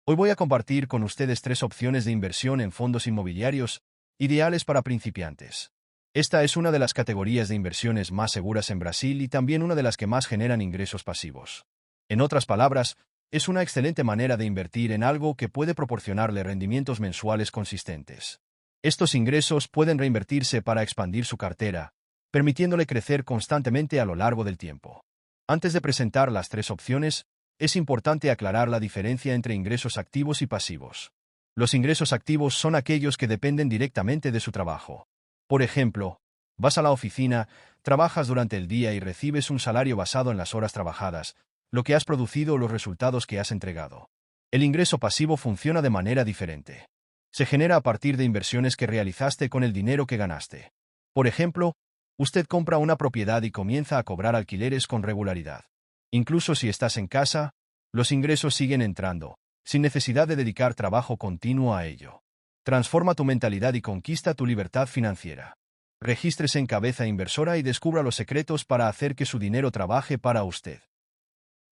Hoy voy a compartir con ustedes 3 opciones de inversión en fondos inmobiliarios ideales para principiantes. Esta es una de las categorías de inversiones más seguras en Brasil y también una de las que más generan ingresos pasivos. En otras palabras, es una excelente manera de invertir en algo que puede proporcionarle rendimientos mensuales consistentes. Estos ingresos pueden reinvertirse para expandir su cartera, permitiéndole crecer constantemente a lo largo del tiempo. Antes de presentar las 3 opciones, es importante aclarar la diferencia entre ingresos activos y pasivos. Los ingresos activos son aquellos que dependen directamente de su trabajo. Por ejemplo, vas a la oficina, trabajas durante el día y recibes un salario basado en las horas trabajadas, lo que has producido o los resultados que has entregado. El ingreso pasivo funciona de manera diferente. Se genera a partir de inversiones que realizaste con el dinero que ganaste. Por ejemplo, usted compra una propiedad y comienza a cobrar alquileres con regularidad. Incluso si estás en casa, los ingresos siguen entrando, sin necesidad de dedicar trabajo continuo a ello. Transforma tu mentalidad y conquista tu libertad financiera. Regístrese en Cabeza Inversora y descubra los secretos para hacer que su dinero trabaje para usted.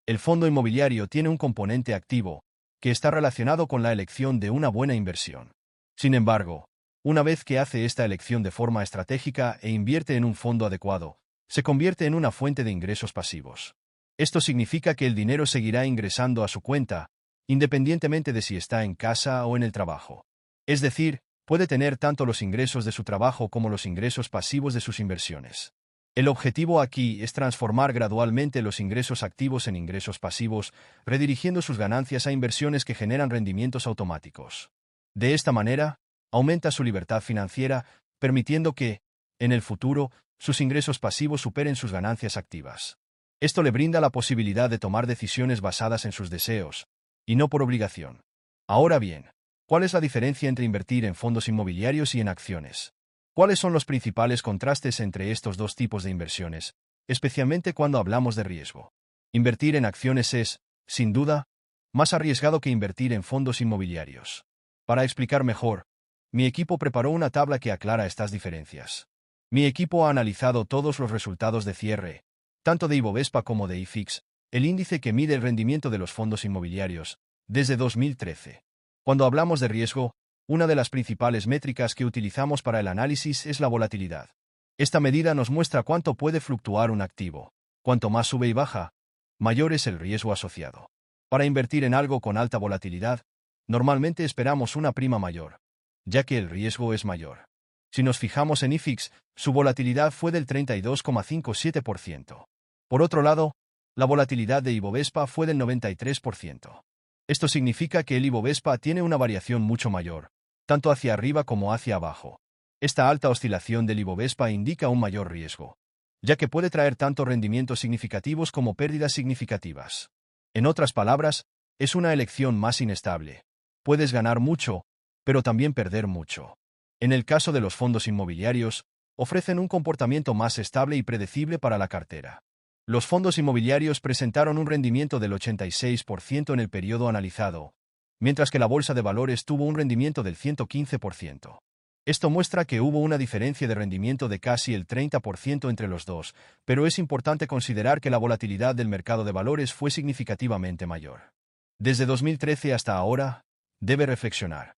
El fondo inmobiliario tiene un componente activo, que está relacionado con la elección de una buena inversión. Sin embargo, una vez que hace esta elección de forma estratégica e invierte en un fondo adecuado, se convierte en una fuente de ingresos pasivos. Esto significa que el dinero seguirá ingresando a su cuenta, independientemente de si está en casa o en el trabajo. Es decir, puede tener tanto los ingresos de su trabajo como los ingresos pasivos de sus inversiones. El objetivo aquí es transformar gradualmente los ingresos activos en ingresos pasivos, redirigiendo sus ganancias a inversiones que generan rendimientos automáticos. De esta manera, aumenta su libertad financiera, permitiendo que, en el futuro, sus ingresos pasivos superen sus ganancias activas. Esto le brinda la posibilidad de tomar decisiones basadas en sus deseos, y no por obligación. Ahora bien, ¿cuál es la diferencia entre invertir en fondos inmobiliarios y en acciones? ¿Cuáles son los principales contrastes entre estos dos tipos de inversiones, especialmente cuando hablamos de riesgo? Invertir en acciones es, sin duda, más arriesgado que invertir en fondos inmobiliarios. Para explicar mejor, mi equipo preparó una tabla que aclara estas diferencias. Mi equipo ha analizado todos los resultados de cierre, tanto de Ibovespa como de IFIX, el índice que mide el rendimiento de los fondos inmobiliarios, desde 2013. Cuando hablamos de riesgo, una de las principales métricas que utilizamos para el análisis es la volatilidad. Esta medida nos muestra cuánto puede fluctuar un activo. Cuanto más sube y baja, mayor es el riesgo asociado. Para invertir en algo con alta volatilidad, normalmente esperamos una prima mayor, ya que el riesgo es mayor. Si nos fijamos en IFIX, su volatilidad fue del 32,57%. Por otro lado, la volatilidad de Ibovespa fue del 93%. Esto significa que el Ibovespa tiene una variación mucho mayor, tanto hacia arriba como hacia abajo. Esta alta oscilación del Ibovespa indica un mayor riesgo, ya que puede traer tanto rendimientos significativos como pérdidas significativas. En otras palabras, es una elección más inestable. Puedes ganar mucho, pero también perder mucho. En el caso de los fondos inmobiliarios, ofrecen un comportamiento más estable y predecible para la cartera. Los fondos inmobiliarios presentaron un rendimiento del 86% en el periodo analizado, mientras que la bolsa de valores tuvo un rendimiento del 115%. Esto muestra que hubo una diferencia de rendimiento de casi el 30% entre los dos, pero es importante considerar que la volatilidad del mercado de valores fue significativamente mayor. Desde 2013 hasta ahora, debe reflexionar.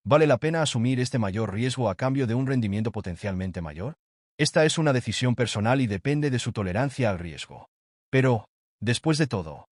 ¿Vale la pena asumir este mayor riesgo a cambio de un rendimiento potencialmente mayor? Esta es una decisión personal y depende de su tolerancia al riesgo. Pero, después de todo,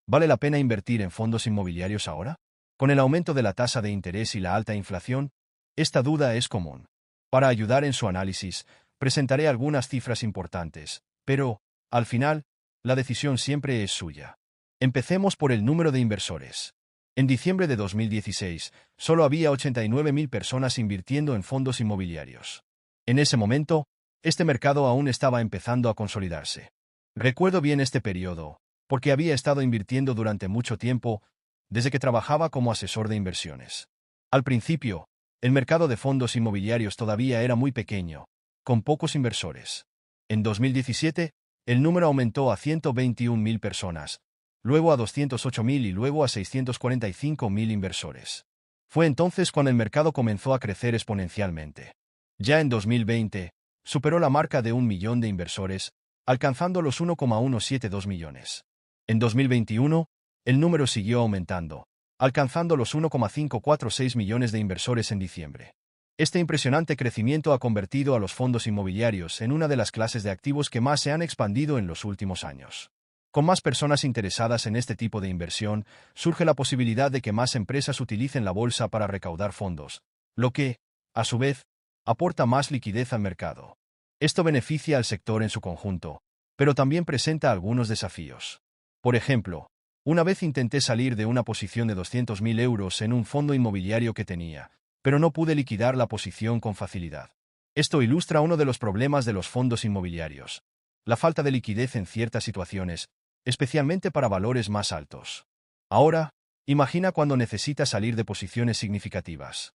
¿vale la pena invertir en fondos inmobiliarios ahora? Con el aumento de la tasa de interés y la alta inflación, esta duda es común. Para ayudar en su análisis, presentaré algunas cifras importantes, pero, al final, la decisión siempre es suya. Empecemos por el número de inversores. En diciembre de 2016, solo había 89.000 personas invirtiendo en fondos inmobiliarios. En ese momento, este mercado aún estaba empezando a consolidarse. Recuerdo bien este periodo, porque había estado invirtiendo durante mucho tiempo, desde que trabajaba como asesor de inversiones. Al principio, el mercado de fondos inmobiliarios todavía era muy pequeño, con pocos inversores. En 2017, el número aumentó a 121.000 personas, luego a 208.000 y luego a 645.000 inversores. Fue entonces cuando el mercado comenzó a crecer exponencialmente. Ya en 2020, superó la marca de 1 millón de inversores, alcanzando los 1,172 millones. En 2021, el número siguió aumentando, alcanzando los 1,546 millones de inversores en diciembre. Este impresionante crecimiento ha convertido a los fondos inmobiliarios en una de las clases de activos que más se han expandido en los últimos años. Con más personas interesadas en este tipo de inversión, surge la posibilidad de que más empresas utilicen la bolsa para recaudar fondos, lo que, a su vez, aporta más liquidez al mercado. Esto beneficia al sector en su conjunto, pero también presenta algunos desafíos. Por ejemplo, una vez intenté salir de una posición de 200.000 euros en un fondo inmobiliario que tenía, pero no pude liquidar la posición con facilidad. Esto ilustra uno de los problemas de los fondos inmobiliarios: la falta de liquidez en ciertas situaciones, especialmente para valores más altos. Ahora, imagina cuando necesitas salir de posiciones significativas.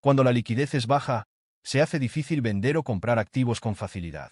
Cuando la liquidez es baja, se hace difícil vender o comprar activos con facilidad.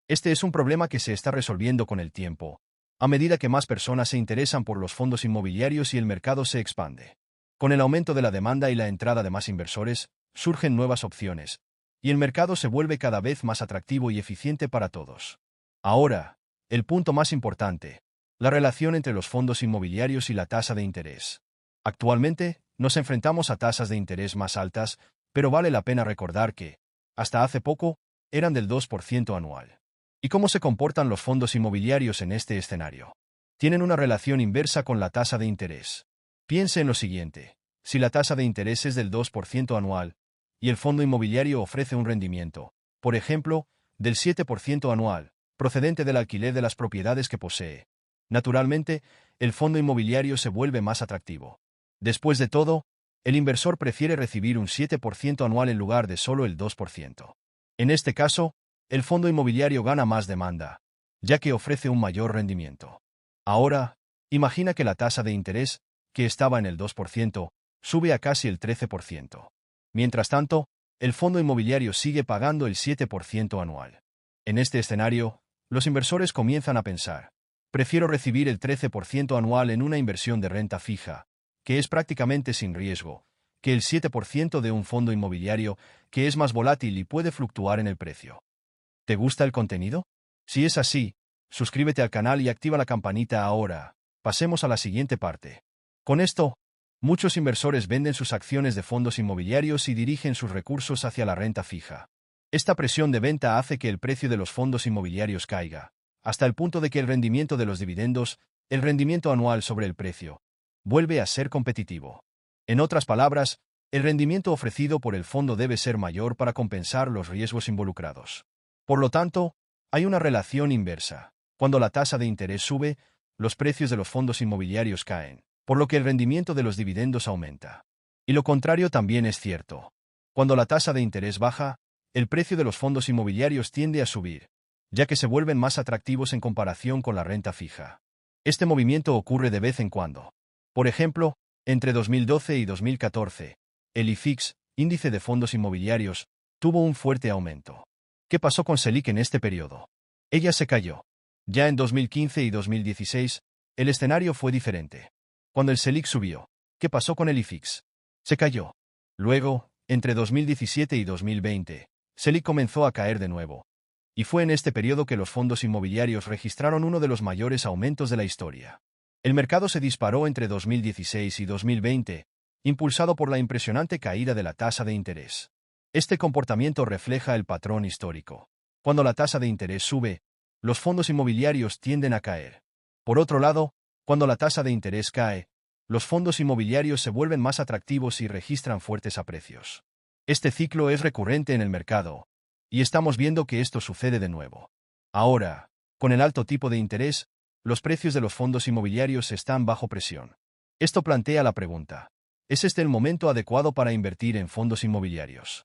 Este es un problema que se está resolviendo con el tiempo, a medida que más personas se interesan por los fondos inmobiliarios y el mercado se expande. Con el aumento de la demanda y la entrada de más inversores, surgen nuevas opciones, y el mercado se vuelve cada vez más atractivo y eficiente para todos. Ahora, el punto más importante: la relación entre los fondos inmobiliarios y la tasa de interés. Actualmente, nos enfrentamos a tasas de interés más altas, pero vale la pena recordar que, hasta hace poco, eran del 2% anual. ¿Y cómo se comportan los fondos inmobiliarios en este escenario? Tienen una relación inversa con la tasa de interés. Piense en lo siguiente: si la tasa de interés es del 2% anual, y el fondo inmobiliario ofrece un rendimiento, por ejemplo, del 7% anual, procedente del alquiler de las propiedades que posee, naturalmente, el fondo inmobiliario se vuelve más atractivo. Después de todo, el inversor prefiere recibir un 7% anual en lugar de solo el 2%. En este caso, el fondo inmobiliario gana más demanda, ya que ofrece un mayor rendimiento. Ahora, imagina que la tasa de interés, que estaba en el 2%, sube a casi el 13%. Mientras tanto, el fondo inmobiliario sigue pagando el 7% anual. En este escenario, los inversores comienzan a pensar: prefiero recibir el 13% anual en una inversión de renta fija, que es prácticamente sin riesgo, que el 7% de un fondo inmobiliario, que es más volátil y puede fluctuar en el precio. ¿Te gusta el contenido? Si es así, suscríbete al canal y activa la campanita ahora. Pasemos a la siguiente parte. Con esto, muchos inversores venden sus acciones de fondos inmobiliarios y dirigen sus recursos hacia la renta fija. Esta presión de venta hace que el precio de los fondos inmobiliarios caiga, hasta el punto de que el rendimiento de los dividendos, el rendimiento anual sobre el precio, vuelve a ser competitivo. En otras palabras, el rendimiento ofrecido por el fondo debe ser mayor para compensar los riesgos involucrados. Por lo tanto, hay una relación inversa. Cuando la tasa de interés sube, los precios de los fondos inmobiliarios caen, por lo que el rendimiento de los dividendos aumenta. Y lo contrario también es cierto. Cuando la tasa de interés baja, el precio de los fondos inmobiliarios tiende a subir, ya que se vuelven más atractivos en comparación con la renta fija. Este movimiento ocurre de vez en cuando. Por ejemplo, entre 2012 y 2014, el IFIX, índice de fondos inmobiliarios, tuvo un fuerte aumento. ¿Qué pasó con Selic en este periodo? Ella se cayó. Ya en 2015 y 2016, el escenario fue diferente. Cuando el Selic subió, ¿qué pasó con el IFIX? Se cayó. Luego, entre 2017 y 2020, Selic comenzó a caer de nuevo. Y fue en este periodo que los fondos inmobiliarios registraron uno de los mayores aumentos de la historia. El mercado se disparó entre 2016 y 2020, impulsado por la impresionante caída de la tasa de interés. Este comportamiento refleja el patrón histórico. Cuando la tasa de interés sube, los fondos inmobiliarios tienden a caer. Por otro lado, cuando la tasa de interés cae, los fondos inmobiliarios se vuelven más atractivos y registran fuertes aprecios. Este ciclo es recurrente en el mercado, y estamos viendo que esto sucede de nuevo. Ahora, con el alto tipo de interés, los precios de los fondos inmobiliarios están bajo presión. Esto plantea la pregunta: ¿es este el momento adecuado para invertir en fondos inmobiliarios?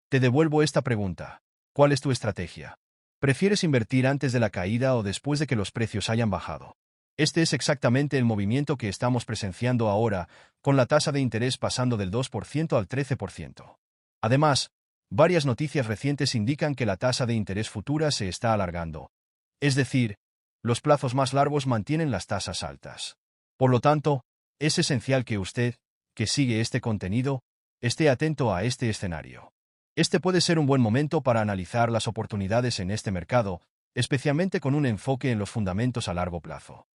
Te devuelvo esta pregunta: ¿cuál es tu estrategia? ¿Prefieres invertir antes de la caída o después de que los precios hayan bajado? Este es exactamente el movimiento que estamos presenciando ahora, con la tasa de interés pasando del 2% al 13%. Además, varias noticias recientes indican que la tasa de interés futura se está alargando. Es decir, los plazos más largos mantienen las tasas altas. Por lo tanto, es esencial que usted, que sigue este contenido, esté atento a este escenario. Este puede ser un buen momento para analizar las oportunidades en este mercado, especialmente con un enfoque en los fundamentos a largo plazo.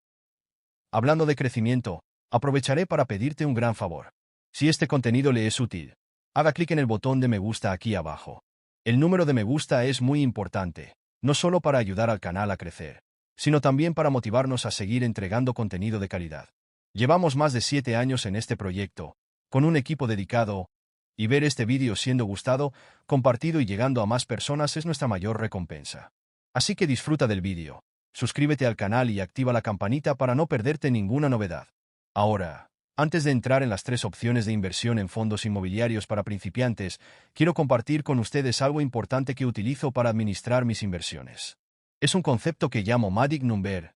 Hablando de crecimiento, aprovecharé para pedirte un gran favor. Si este contenido le es útil, haga clic en el botón de me gusta aquí abajo. El número de me gusta es muy importante, no solo para ayudar al canal a crecer, sino también para motivarnos a seguir entregando contenido de calidad. Llevamos más de 7 años en este proyecto, con un equipo dedicado, y ver este vídeo siendo gustado, compartido y llegando a más personas es nuestra mayor recompensa. Así que disfruta del vídeo, suscríbete al canal y activa la campanita para no perderte ninguna novedad. Ahora, antes de entrar en las 3 opciones de inversión en fondos inmobiliarios para principiantes, quiero compartir con ustedes algo importante que utilizo para administrar mis inversiones. Es un concepto que llamo Magic Number,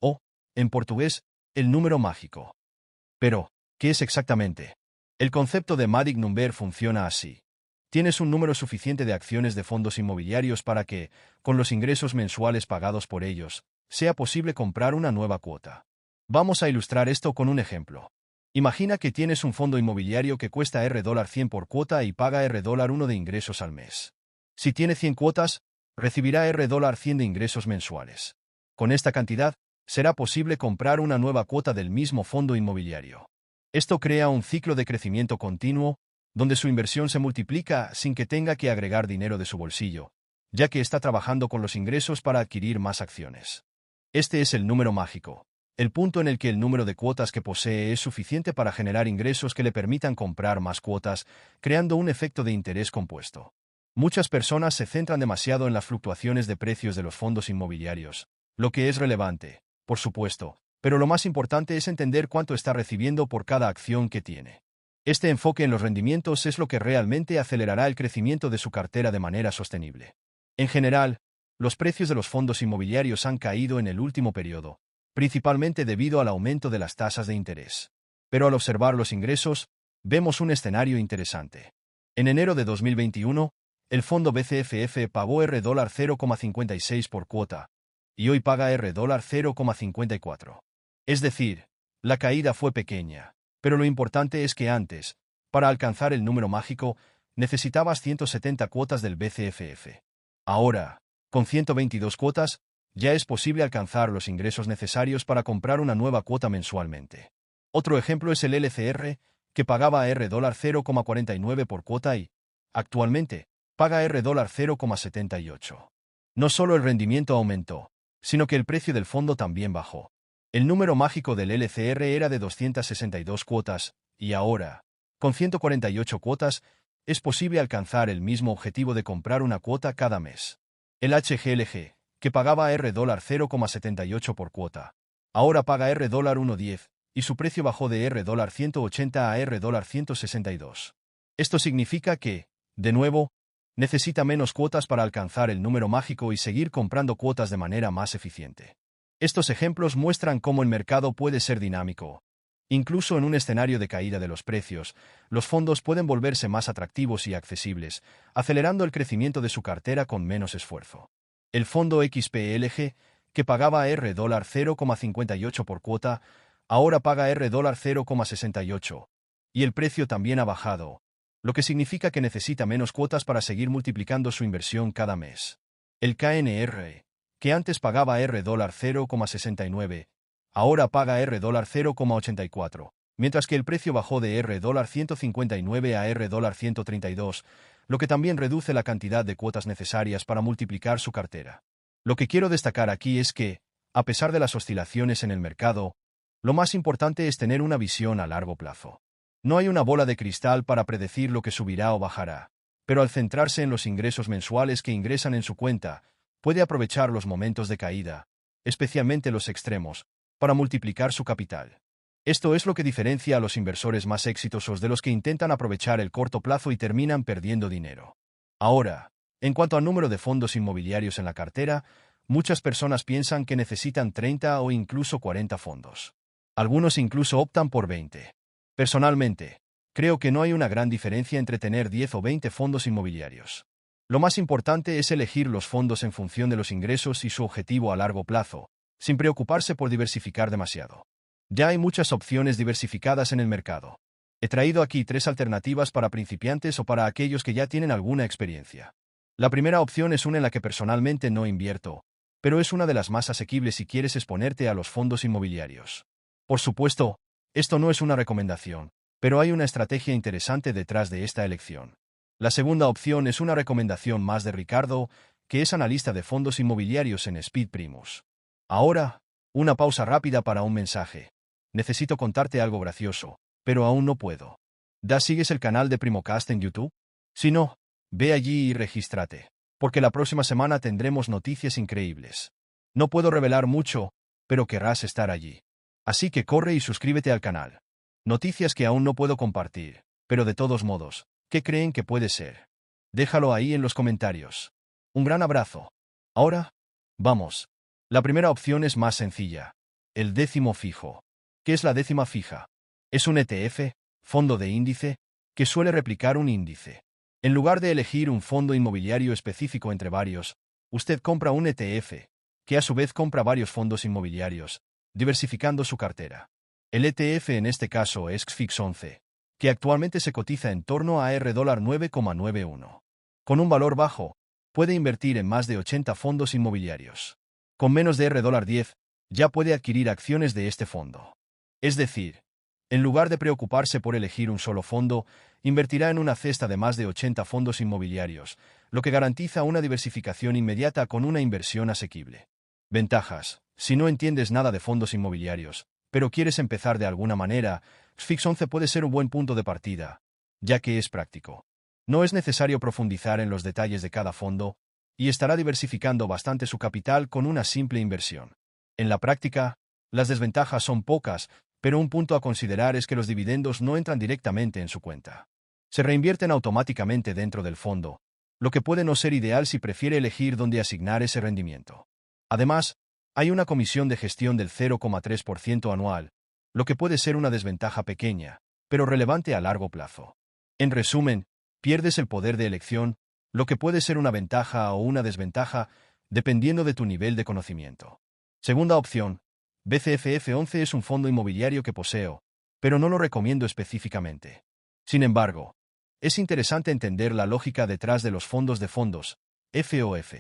o, en portugués, el número mágico. Pero, ¿qué es exactamente? El concepto de Magic Number funciona así. Tienes un número suficiente de acciones de fondos inmobiliarios para que, con los ingresos mensuales pagados por ellos, sea posible comprar una nueva cuota. Vamos a ilustrar esto con un ejemplo. Imagina que tienes un fondo inmobiliario que cuesta $100 por cuota y paga $1 de ingresos al mes. Si tiene 100 cuotas, recibirá $100 de ingresos mensuales. Con esta cantidad, será posible comprar una nueva cuota del mismo fondo inmobiliario. Esto crea un ciclo de crecimiento continuo, donde su inversión se multiplica sin que tenga que agregar dinero de su bolsillo, ya que está trabajando con los ingresos para adquirir más acciones. Este es el número mágico, el punto en el que el número de cuotas que posee es suficiente para generar ingresos que le permitan comprar más cuotas, creando un efecto de interés compuesto. Muchas personas se centran demasiado en las fluctuaciones de precios de los fondos inmobiliarios, lo que es relevante, por supuesto, pero lo más importante es entender cuánto está recibiendo por cada acción que tiene. Este enfoque en los rendimientos es lo que realmente acelerará el crecimiento de su cartera de manera sostenible. En general, los precios de los fondos inmobiliarios han caído en el último periodo, principalmente debido al aumento de las tasas de interés. Pero al observar los ingresos, vemos un escenario interesante. En enero de 2021, el fondo BCFF pagó $0,56 por cuota, y hoy paga $0,54. Es decir, la caída fue pequeña. Pero lo importante es que antes, para alcanzar el número mágico, necesitabas 170 cuotas del BCFF. Ahora, con 122 cuotas, ya es posible alcanzar los ingresos necesarios para comprar una nueva cuota mensualmente. Otro ejemplo es el LCR, que pagaba $0,49 por cuota y, actualmente, paga $0,78. No solo el rendimiento aumentó, sino que el precio del fondo también bajó. El número mágico del LCR era de 262 cuotas, y ahora, con 148 cuotas, es posible alcanzar el mismo objetivo de comprar una cuota cada mes. El HGLG, que pagaba $0,78 por cuota, ahora paga $1.10, y su precio bajó de $1.80 a $1.162. Esto significa que, de nuevo, necesita menos cuotas para alcanzar el número mágico y seguir comprando cuotas de manera más eficiente. Estos ejemplos muestran cómo el mercado puede ser dinámico. Incluso en un escenario de caída de los precios, los fondos pueden volverse más atractivos y accesibles, acelerando el crecimiento de su cartera con menos esfuerzo. El fondo XPLG, que pagaba $0,58 por cuota, ahora paga $0,68, y el precio también ha bajado, lo que significa que necesita menos cuotas para seguir multiplicando su inversión cada mes. El KNR, que antes pagaba $0,69, ahora paga $0,84, mientras que el precio bajó de $159 a $132, lo que también reduce la cantidad de cuotas necesarias para multiplicar su cartera. Lo que quiero destacar aquí es que, a pesar de las oscilaciones en el mercado, lo más importante es tener una visión a largo plazo. No hay una bola de cristal para predecir lo que subirá o bajará, pero al centrarse en los ingresos mensuales que ingresan en su cuenta, puede aprovechar los momentos de caída, especialmente los extremos, para multiplicar su capital. Esto es lo que diferencia a los inversores más exitosos de los que intentan aprovechar el corto plazo y terminan perdiendo dinero. Ahora, en cuanto al número de fondos inmobiliarios en la cartera, muchas personas piensan que necesitan 30 o incluso 40 fondos. Algunos incluso optan por 20. Personalmente, creo que no hay una gran diferencia entre tener 10 o 20 fondos inmobiliarios. Lo más importante es elegir los fondos en función de los ingresos y su objetivo a largo plazo, sin preocuparse por diversificar demasiado. Ya hay muchas opciones diversificadas en el mercado. He traído aquí 3 alternativas para principiantes o para aquellos que ya tienen alguna experiencia. La primera opción es una en la que personalmente no invierto, pero es una de las más asequibles si quieres exponerte a los fondos inmobiliarios. Por supuesto, esto no es una recomendación, Pero hay una estrategia interesante detrás de esta elección. La segunda opción es una recomendación más de Ricardo, que es analista de fondos inmobiliarios en Speed Primus. Ahora, una pausa rápida para un mensaje. Necesito contarte algo gracioso, pero aún no puedo. ¿Ya sigues el canal de Primocast en YouTube? Si no, ve allí y regístrate, porque la próxima semana tendremos noticias increíbles. No puedo revelar mucho, pero querrás estar allí. Así que corre y suscríbete al canal. Noticias que aún no puedo compartir, pero de todos modos, ¿qué creen que puede ser? Déjalo ahí en los comentarios. Un gran abrazo. Ahora, vamos. La primera opción es más sencilla. El décimo fijo. ¿Qué es la décima fija? Es un ETF, fondo de índice, que suele replicar un índice. En lugar de elegir un fondo inmobiliario específico entre varios, usted compra un ETF, que a su vez compra varios fondos inmobiliarios, diversificando su cartera. El ETF en este caso es XFIX 11, que actualmente se cotiza en torno a $9,91. Con un valor bajo, puede invertir en más de 80 fondos inmobiliarios. Con menos de $10, ya puede adquirir acciones de este fondo. Es decir, en lugar de preocuparse por elegir un solo fondo, invertirá en una cesta de más de 80 fondos inmobiliarios, lo que garantiza una diversificación inmediata con una inversión asequible. Ventajas. Si no entiendes nada de fondos inmobiliarios, pero quieres empezar de alguna manera, XFIX 11 puede ser un buen punto de partida, ya que es práctico. No es necesario profundizar en los detalles de cada fondo, y estará diversificando bastante su capital con una simple inversión. En la práctica, las desventajas son pocas, pero un punto a considerar es que los dividendos no entran directamente en su cuenta. Se reinvierten automáticamente dentro del fondo, lo que puede no ser ideal si prefiere elegir dónde asignar ese rendimiento. Además, hay una comisión de gestión del 0,3% anual, lo que puede ser una desventaja pequeña, pero relevante a largo plazo. En resumen, pierdes el poder de elección, lo que puede ser una ventaja o una desventaja, dependiendo de tu nivel de conocimiento. Segunda opción. BCFF 11 es un fondo inmobiliario que poseo, pero no lo recomiendo específicamente. Sin embargo, es interesante entender la lógica detrás de los fondos de fondos, FOF.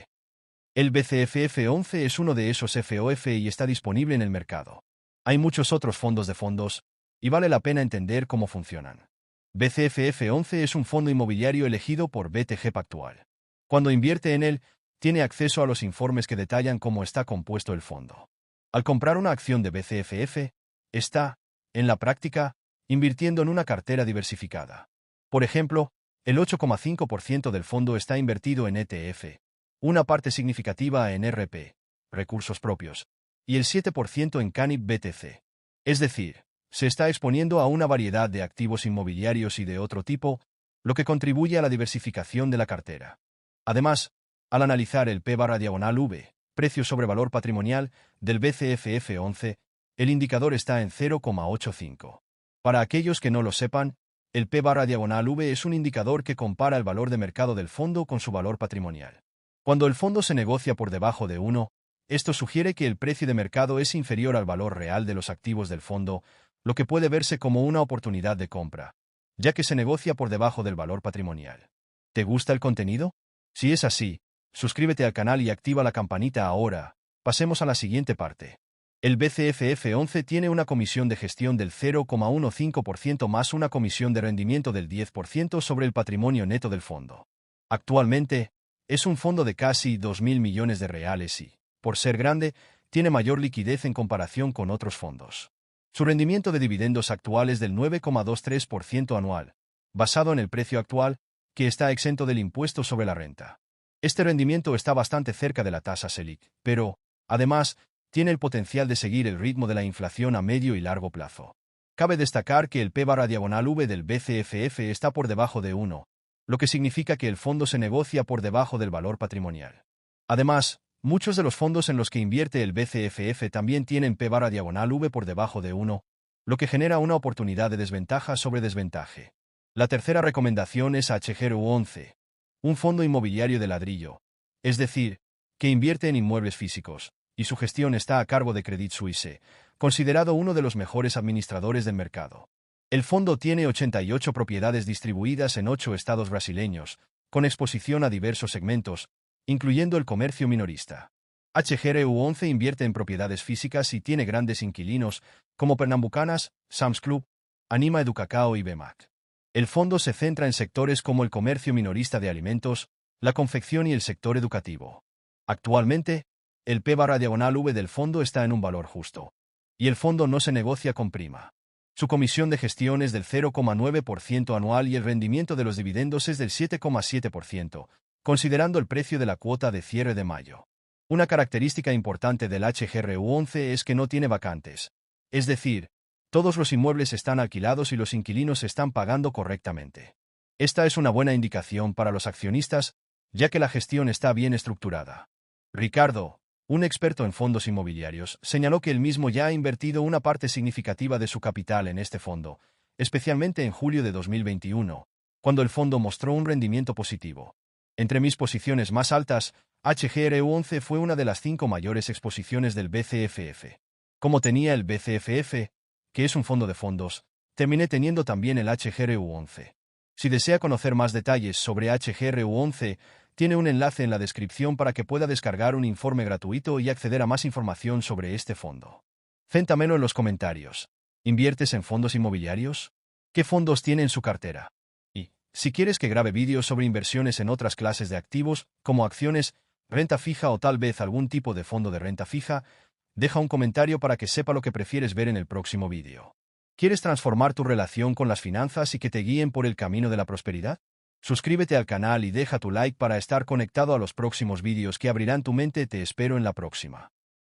El BCFF 11 es uno de esos FOF y está disponible en el mercado. Hay muchos otros fondos de fondos, y vale la pena entender cómo funcionan. BCFF 11 es un fondo inmobiliario elegido por BTG Pactual. Cuando invierte en él, tiene acceso a los informes que detallan cómo está compuesto el fondo. Al comprar una acción de BCFF, está, en la práctica, invirtiendo en una cartera diversificada. Por ejemplo, el 8,5% del fondo está invertido en ETF, una parte significativa en RP, recursos propios, y el 7% en Canip BTC. Es decir, se está exponiendo a una variedad de activos inmobiliarios y de otro tipo, lo que contribuye a la diversificación de la cartera. Además, al analizar el P/V, precio sobre valor patrimonial, del BCFF 11, el indicador está en 0,85. Para aquellos que no lo sepan, el P/V es un indicador que compara el valor de mercado del fondo con su valor patrimonial. Cuando el fondo se negocia por debajo de 1, esto sugiere que el precio de mercado es inferior al valor real de los activos del fondo, lo que puede verse como una oportunidad de compra, ya que se negocia por debajo del valor patrimonial. ¿Te gusta el contenido? Si es así, suscríbete al canal y activa la campanita ahora. Pasemos a la siguiente parte. El BCFF 11 tiene una comisión de gestión del 0,15% más una comisión de rendimiento del 10% sobre el patrimonio neto del fondo. Actualmente, es un fondo de casi 2.000 millones de reales y, por ser grande, tiene mayor liquidez en comparación con otros fondos. Su rendimiento de dividendos actual es del 9,23% anual, basado en el precio actual, que está exento del impuesto sobre la renta. Este rendimiento está bastante cerca de la tasa Selic, pero, además, tiene el potencial de seguir el ritmo de la inflación a medio y largo plazo. Cabe destacar que el P/V del BCFF está por debajo de 1, lo que significa que el fondo se negocia por debajo del valor patrimonial. Además, muchos de los fondos en los que invierte el BCFF también tienen P/V por debajo de 1, lo que genera una oportunidad de desventaja sobre desventaje. La tercera recomendación es HGRU 11, un fondo inmobiliario de ladrillo, es decir, que invierte en inmuebles físicos, y su gestión está a cargo de Credit Suisse, considerado uno de los mejores administradores del mercado. El fondo tiene 88 propiedades distribuidas en 8 estados brasileños, con exposición a diversos segmentos, incluyendo el comercio minorista. HGRU 11 invierte en propiedades físicas y tiene grandes inquilinos, como Pernambucanas, Sam's Club, Anima Educacao y BMAC. El fondo se centra en sectores como el comercio minorista de alimentos, la confección y el sector educativo. Actualmente, el P/V del fondo está en un valor justo. Y el fondo no se negocia con prima. Su comisión de gestión es del 0,9% anual y el rendimiento de los dividendos es del 7,7%, considerando el precio de la cuota de cierre de mayo. Una característica importante del HGRU11 es que no tiene vacantes. Es decir, todos los inmuebles están alquilados y los inquilinos están pagando correctamente. Esta es una buena indicación para los accionistas, ya que la gestión está bien estructurada. Ricardo, un experto en fondos inmobiliarios, señaló que él mismo ya ha invertido una parte significativa de su capital en este fondo, especialmente en julio de 2021, cuando el fondo mostró un rendimiento positivo. Entre mis posiciones más altas, HGRU11 fue una de las 5 mayores exposiciones del BCFF. Como tenía el BCFF, que es un fondo de fondos, terminé teniendo también el HGRU11. Si desea conocer más detalles sobre HGRU11, tiene un enlace en la descripción para que pueda descargar un informe gratuito y acceder a más información sobre este fondo. Cuéntamelo en los comentarios. ¿Inviertes en fondos inmobiliarios? ¿Qué fondos tiene en su cartera? Y, si quieres que grabe vídeos sobre inversiones en otras clases de activos, como acciones, renta fija o tal vez algún tipo de fondo de renta fija, deja un comentario para que sepa lo que prefieres ver en el próximo vídeo. ¿Quieres transformar tu relación con las finanzas y que te guíen por el camino de la prosperidad? Suscríbete al canal y deja tu like para estar conectado a los próximos vídeos que abrirán tu mente. Te espero en la próxima.